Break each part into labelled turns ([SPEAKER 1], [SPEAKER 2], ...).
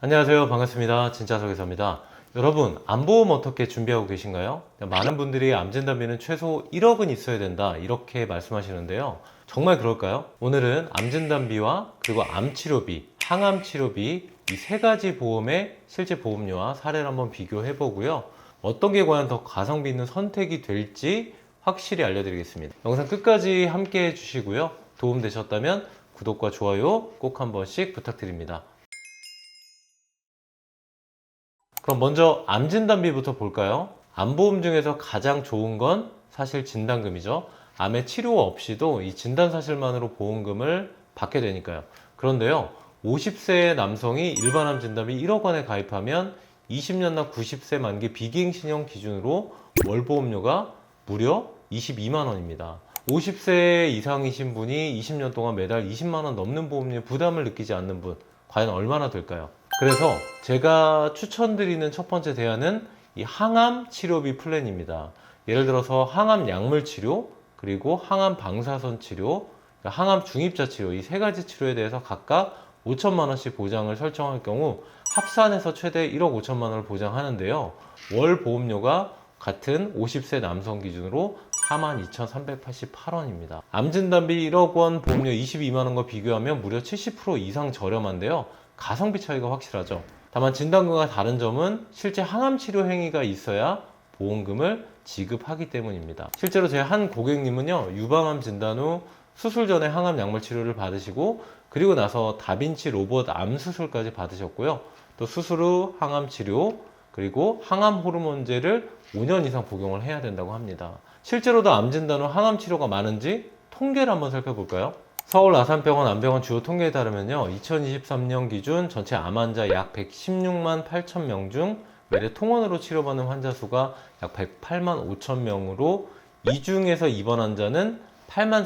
[SPEAKER 1] 안녕하세요. 반갑습니다. 진짜석에서입니다. 여러분, 암보험 어떻게 준비하고 계신가요? 많은 분들이 암진단비는 최소 1억은 있어야 된다 이렇게 말씀하시는데요. 정말 그럴까요? 오늘은 암진단비와 그리고 암치료비, 항암치료비 이 세 가지 보험의 실제 보험료와 사례를 한번 비교해 보고요. 어떤 게 과연 더 가성비 있는 선택이 될지 확실히 알려드리겠습니다. 영상 끝까지 함께 해주시고요. 도움되셨다면 구독과 좋아요 꼭 한 번씩 부탁드립니다. 그럼 먼저 암진단비부터 볼까요? 암보험 중에서 가장 좋은 건 사실 진단금이죠. 암의 치료 없이도 이 진단 사실만으로 보험금을 받게 되니까요. 그런데요, 50세 남성이 일반암 진단비 1억 원에 가입하면 20년 납 90세 만기 비갱신형 기준으로 월 보험료가 무려 22만 원입니다. 50세 이상이신 분이 20년 동안 매달 20만 원 넘는 보험료 부담을 느끼지 않는 분, 과연 얼마나 될까요? 그래서 제가 추천드리는 첫 번째 대안은 이 항암 치료비 플랜입니다. 예를 들어서 항암 약물 치료, 그리고 항암 방사선 치료, 항암 중입자 치료 이 세 가지 치료에 대해서 각각 5천만 원씩 보장을 설정할 경우 합산해서 최대 1억 5천만 원을 보장하는데요. 월 보험료가 같은 50세 남성 기준으로 42,388원입니다. 암진단비 1억 원 보험료 22만 원과 비교하면 무려 70% 이상 저렴한데요. 가성비 차이가 확실하죠. 다만 진단금과 다른 점은 실제 항암 치료 행위가 있어야 보험금을 지급하기 때문입니다. 실제로 제 한 고객님은요, 유방암 진단 후 수술 전에 항암 약물 치료를 받으시고 그리고 나서 다빈치 로봇 암 수술까지 받으셨고요. 또 수술 후 항암 치료 그리고 항암 호르몬제를 5년 이상 복용을 해야 된다고 합니다. 실제로도 암 진단 후 항암 치료가 많은지 통계를 한번 살펴볼까요? 서울 아산병원 암병원 주요 통계에 따르면요, 2023년 기준 전체 암 환자 약 116만 8천 명 중 외래 통원으로 치료받는 환자 수가 약 108만 5천 명으로 이 중에서 입원 환자는 8만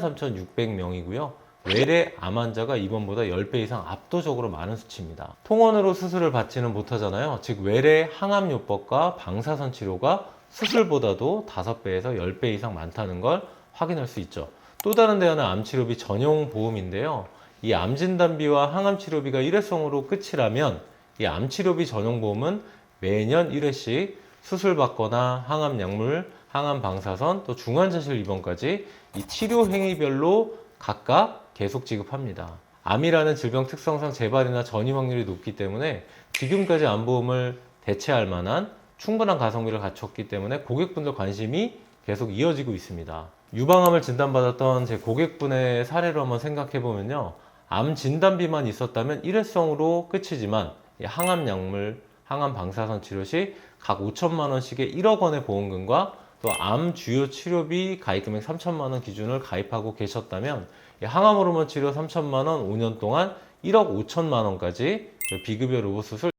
[SPEAKER 1] 3,600명이고요. 외래 암 환자가 입원보다 10배 이상 압도적으로 많은 수치입니다. 통원으로 수술을 받지는 못하잖아요. 즉 외래 항암요법과 방사선 치료가 수술보다도 5배에서 10배 이상 많다는 걸 확인할 수 있죠. 또 다른 대안은 암치료비 전용 보험인데요. 이 암진단비와 항암치료비가 일회성으로 끝이라면 이 암치료비 전용 보험은 매년 1회씩 수술받거나 항암약물, 항암방사선, 또 중환자실 입원까지 이 치료 행위별로 각각 계속 지급합니다. 암이라는 질병 특성상 재발이나 전이 확률이 높기 때문에 지금까지 암보험을 대체할 만한 충분한 가성비를 갖췄기 때문에 고객분들 관심이 계속 이어지고 있습니다. 유방암을 진단받았던 제 고객분의 사례로 한번 생각해 보면요, 암 진단비만 있었다면 일회성으로 끝이지만 항암 약물, 항암 방사선 치료 시 각 5천만 원씩의 1억 원의 보험금과 또 암 주요 치료비 가입금액 3천만 원 기준을 가입하고 계셨다면 항암 호르몬 치료 3천만 원 5년 동안 1억 5천만 원까지 비급여 로봇 수술,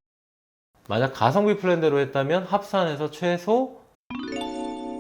[SPEAKER 1] 만약 가성비 플랜대로 했다면 합산해서 최소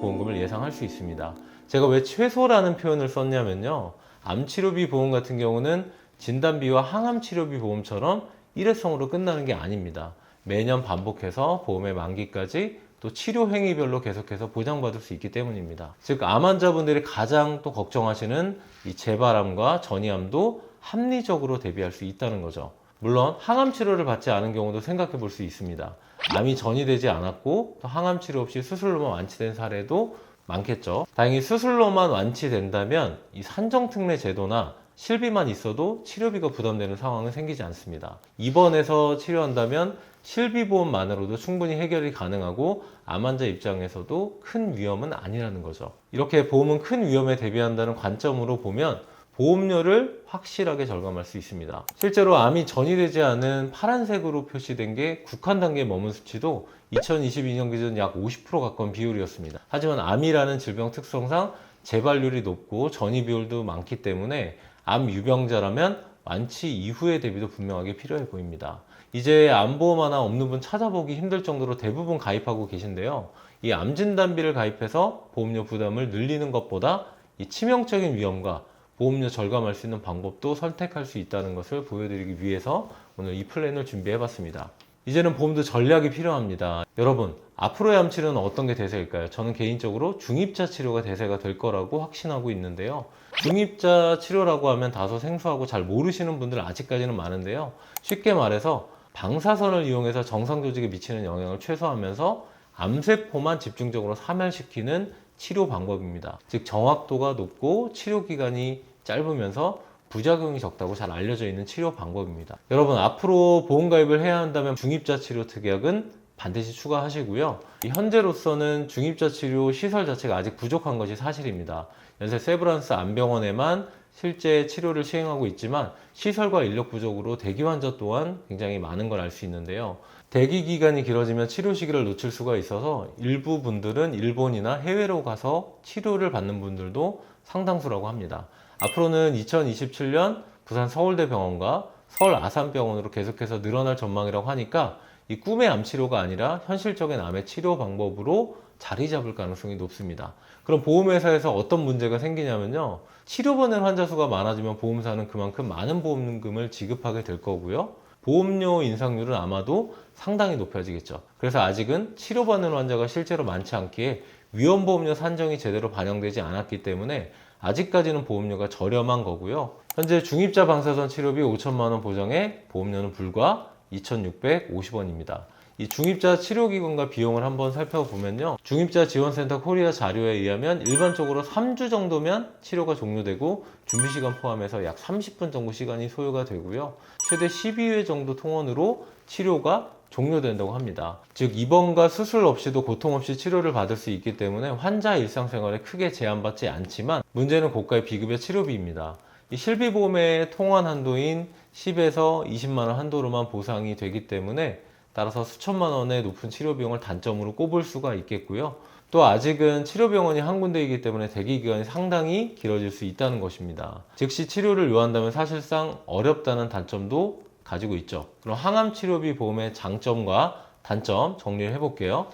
[SPEAKER 1] 보험금을 예상할 수 있습니다. 제가 왜 최소라는 표현을 썼냐면요, 암치료비 보험 같은 경우는 진단비와 항암치료비 보험처럼 일회성으로 끝나는 게 아닙니다. 매년 반복해서 보험의 만기까지 또 치료 행위별로 계속해서 보장받을 수 있기 때문입니다. 즉 암 환자분들이 가장 또 걱정하시는 이 재발암과 전이암도 합리적으로 대비할 수 있다는 거죠. 물론 항암 치료를 받지 않은 경우도 생각해 볼 수 있습니다. 암이 전이되지 않았고 또 항암 치료 없이 수술로만 완치된 사례도 많겠죠. 다행히 수술로만 완치된다면 이 산정특례 제도나 실비만 있어도 치료비가 부담되는 상황은 생기지 않습니다. 입원해서 치료한다면 실비보험만으로도 충분히 해결이 가능하고 암 환자 입장에서도 큰 위험은 아니라는 거죠. 이렇게 보험은 큰 위험에 대비한다는 관점으로 보면 보험료를 확실하게 절감할 수 있습니다. 실제로 암이 전이되지 않은 파란색으로 표시된 게 국한 단계에 머문 수치도 2022년 기준 약 50% 가까운 비율이었습니다. 하지만 암이라는 질병 특성상 재발률이 높고 전이 비율도 많기 때문에 암 유병자라면 완치 이후의 대비도 분명하게 필요해 보입니다. 이제 암보험 하나 없는 분 찾아보기 힘들 정도로 대부분 가입하고 계신데요. 이 암진단비를 가입해서 보험료 부담을 늘리는 것보다 이 치명적인 위험과 보험료 절감할 수 있는 방법도 선택할 수 있다는 것을 보여드리기 위해서 오늘 이 플랜을 준비해 봤습니다. 이제는 보험도 전략이 필요합니다. 여러분, 앞으로의 암 치료는 어떤 게 대세일까요? 저는 개인적으로 중입자 치료가 대세가 될 거라고 확신하고 있는데요. 중입자 치료라고 하면 다소 생소하고 잘 모르시는 분들 아직까지는 많은데요. 쉽게 말해서 방사선을 이용해서 정상 조직에 미치는 영향을 최소화하면서 암세포만 집중적으로 사멸시키는 치료 방법입니다. 즉 정확도가 높고 치료 기간이 짧으면서 부작용이 적다고 잘 알려져 있는 치료 방법입니다. 여러분, 앞으로 보험가입을 해야 한다면 중입자 치료 특약은 반드시 추가하시고요. 현재로서는 중입자 치료 시설 자체가 아직 부족한 것이 사실입니다. 연세 세브란스 암병원에만 실제 치료를 시행하고 있지만 시설과 인력 부족으로 대기 환자 또한 굉장히 많은 걸 알 수 있는데요. 대기 기간이 길어지면 치료 시기를 놓칠 수가 있어서 일부 분들은 일본이나 해외로 가서 치료를 받는 분들도 상당수라고 합니다. 앞으로는 2027년 부산 서울대병원과 서울 아산병원으로 계속해서 늘어날 전망이라고 하니까 이 꿈의 암 치료가 아니라 현실적인 암의 치료 방법으로 자리 잡을 가능성이 높습니다. 그럼 보험회사에서 어떤 문제가 생기냐면요. 치료받는 환자 수가 많아지면 보험사는 그만큼 많은 보험금을 지급하게 될 거고요. 보험료 인상률은 아마도 상당히 높아지겠죠. 그래서 아직은 치료받는 환자가 실제로 많지 않기에 위험보험료 산정이 제대로 반영되지 않았기 때문에 아직까지는 보험료가 저렴한 거고요. 현재 중입자 방사선 치료비 5천만 원 보정에 보험료는 불과 2,650원입니다. 이 중입자 치료기간과 비용을 한번 살펴보면요. 중입자 지원센터 코리아 자료에 의하면 일반적으로 3주 정도면 치료가 종료되고 준비시간 포함해서 약 30분 정도 시간이 소요가 되고요. 최대 12회 정도 통원으로 치료가 종료된다고 합니다. 즉 입원과 수술 없이도 고통 없이 치료를 받을 수 있기 때문에 환자 일상생활에 크게 제한받지 않지만 문제는 고가의 비급여 치료비입니다. 이 실비보험의 통원 한도인 10에서 20만 원 한도로만 보상이 되기 때문에 따라서 수천만 원의 높은 치료 비용을 단점으로 꼽을 수가 있겠고요. 또 아직은 치료병원이 한 군데이기 때문에 대기 기간이 상당히 길어질 수 있다는 것입니다. 즉시 치료를 요한다면 사실상 어렵다는 단점도 가지고 있죠. 그럼 항암 치료비 보험의 장점과 단점 정리를 해볼게요.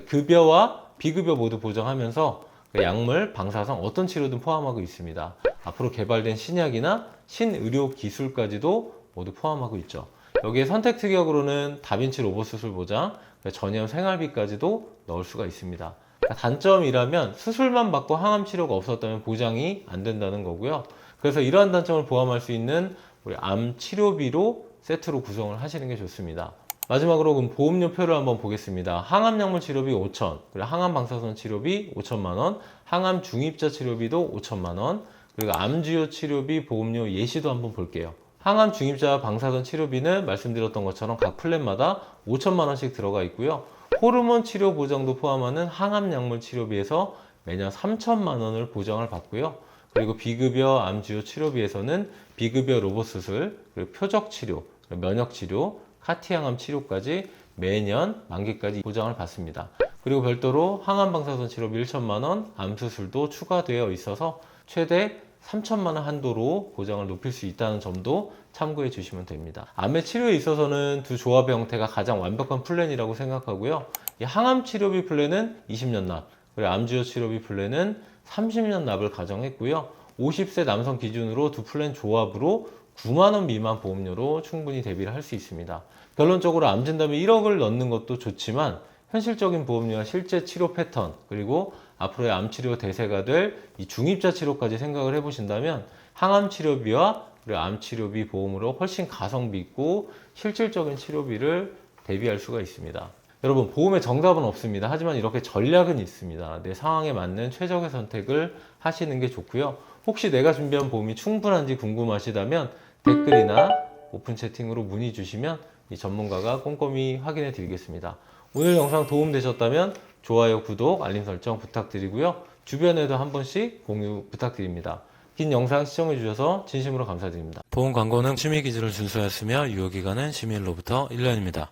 [SPEAKER 1] 급여와 비급여 모두 보장하면서 약물, 방사선 어떤 치료든 포함하고 있습니다. 앞으로 개발된 신약이나 신의료 기술까지도 모두 포함하고 있죠. 여기에 선택 특약으로는 다빈치 로봇 수술 보장, 전염 생활비까지도 넣을 수가 있습니다. 단점이라면 수술만 받고 항암 치료가 없었다면 보장이 안 된다는 거고요. 그래서 이러한 단점을 보완할 수 있는 우리 암 치료비로 세트로 구성을 하시는 게 좋습니다. 마지막으로 그럼 보험료표를 한번 보겠습니다. 항암약물 치료비 5천, 그리고 항암 방사선 치료비 5천만 원, 항암 중입자 치료비도 5천만 원, 그리고 암주요 치료비 보험료 예시도 한번 볼게요. 항암 중입자 방사선 치료비는 말씀드렸던 것처럼 각 플랜마다 5천만 원씩 들어가 있고요. 호르몬 치료 보장도 포함하는 항암 약물 치료비에서 매년 3천만 원을 보장을 받고요. 그리고 비급여 암주요 치료비에서는 비급여 로봇 수술, 그리고 표적 치료, 면역 치료, 카티항암 치료까지 매년 만기까지 보장을 받습니다. 그리고 별도로 항암 방사선 치료비 1천만 원, 암 수술도 추가되어 있어서 최대 3천만 원 한도로 보장을 높일 수 있다는 점도 참고해 주시면 됩니다. 암의 치료에 있어서는 두 조합의 형태가 가장 완벽한 플랜이라고 생각하고요. 이 항암 치료비 플랜은 20년 납, 그리고 암주요 치료비 플랜은 30년 납을 가정했고요. 50세 남성 기준으로 두 플랜 조합으로 9만 원 미만 보험료로 충분히 대비를 할 수 있습니다. 결론적으로 암 진단에 1억을 넣는 것도 좋지만 현실적인 보험료와 실제 치료 패턴, 그리고 앞으로의 암 치료 대세가 될 이 중입자 치료까지 생각을 해보신다면 항암 치료비와 그리고 암 치료비 보험으로 훨씬 가성비 있고 실질적인 치료비를 대비할 수가 있습니다. 여러분, 보험에 정답은 없습니다. 하지만 이렇게 전략은 있습니다. 내 상황에 맞는 최적의 선택을 하시는 게 좋고요. 혹시 내가 준비한 보험이 충분한지 궁금하시다면 댓글이나 오픈 채팅으로 문의 주시면 이 전문가가 꼼꼼히 확인해 드리겠습니다. 오늘 영상 도움되셨다면 좋아요, 구독, 알림 설정 부탁드리고요. 주변에도 한 번씩 공유 부탁드립니다. 긴 영상 시청해 주셔서 진심으로 감사드립니다. 보험 광고는 심의 기준을 준수하였으며 유효기간은 심의일로부터 1년입니다.